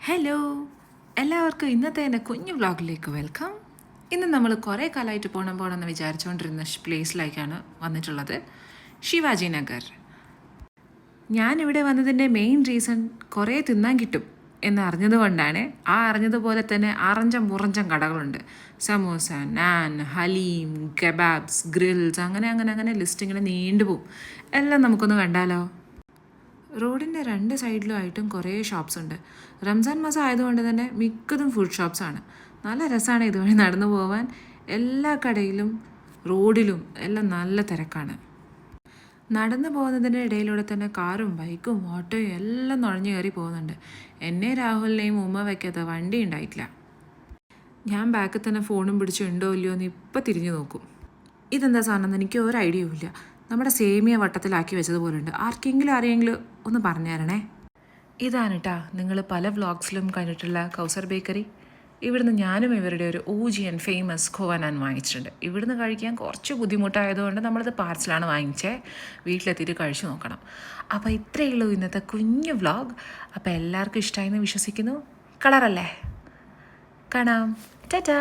Hello, എല്ലാവർക്കും ഇന്നത്തെ എൻ്റെ കുഞ്ഞു വ്ളോഗിലേക്ക് വെൽക്കം. ഇന്ന് നമ്മൾ കുറേ കാലമായിട്ട് പോകണമെന്ന് വിചാരിച്ചുകൊണ്ടിരുന്ന പ്ലേസിലേക്കാണ് വന്നിട്ടുള്ളത്, ശിവാജി നഗർ. ഞാനിവിടെ വന്നതിൻ്റെ മെയിൻ റീസൺ കുറേ തിന്നാൻ കിട്ടും എന്ന് അറിഞ്ഞതുകൊണ്ടാണ്. അറിഞ്ഞതുപോലെ തന്നെ അറഞ്ചം മുറഞ്ചം കടകളുണ്ട്. സമോസ, നാൻ, ഹലീം, കബാബ്സ്, ഗ്രിൽസ്, അങ്ങനെ ലിസ്റ്റ് ഇങ്ങനെ നീണ്ടുപോകും. എല്ലാം നമുക്കൊന്ന് കണ്ടാലോ. റോഡിൻ്റെ രണ്ട് സൈഡിലുമായിട്ടും കുറേ ഷോപ്സ് ഉണ്ട്. റംസാൻ മാസം ആയതുകൊണ്ട് തന്നെ മിക്കതും ഫുഡ് ഷോപ്സാണ്. നല്ല രസമാണ് ഇതുവഴി നടന്നു പോകാൻ. എല്ലാ കടയിലും റോഡിലും എല്ലാം നല്ല തിരക്കാണ്. നടന്നു പോകുന്നതിൻ്റെ ഇടയിലൂടെ തന്നെ കാറും ബൈക്കും ഓട്ടോയും എല്ലാം നുഴഞ്ഞു കയറി പോകുന്നുണ്ട്. എന്നെ രാഹുലിനെയും ഉമ്മ വയ്ക്കാത്ത വണ്ടി ഉണ്ടായിട്ടില്ല. ഞാൻ ബാക്കിൽ തന്നെ ഫോണും പിടിച്ചുണ്ടോ ഇല്ലയോ എന്ന് ഇപ്പം തിരിഞ്ഞു നോക്കും. ഇതെന്താ സാധനം എന്ന് എനിക്ക് ഒരു ഐഡിയയും ഇല്ല. നമ്മുടെ സേമിയ വട്ടത്തിലാക്കി വെച്ചതുപോലെ ഉണ്ട്. ആരെങ്കിലും ഒന്ന് പറഞ്ഞു തരണേ. ഇതാണ് കേട്ടാ നിങ്ങൾ പല വ്ളോഗ്സിലും കണ്ടിട്ടുള്ള കൗസർ ബേക്കറി. ഇവിടുന്ന് ഞാനും ഇവരുടെ ഒരു OG ആൻഡ് ഫേമസ് ഖോവ നാൻ വാങ്ങിച്ചിട്ടുണ്ട്. ഇവിടുന്ന് കഴിക്കാൻ കുറച്ച് ബുദ്ധിമുട്ടായതുകൊണ്ട് നമ്മളത് പാർസലാണ് വാങ്ങിച്ചേ. വീട്ടിലെത്തിയിട്ട് കഴിച്ചു നോക്കണം. അപ്പോൾ ഇത്രയേ ഉള്ളൂ ഇന്നത്തെ കുഞ്ഞു വ്ളോഗ്. അപ്പോൾ എല്ലാവർക്കും ഇഷ്ടമായെന്ന് വിശ്വസിക്കുന്നു. കളറല്ലേ? കാണാം. ടാറ്റാ.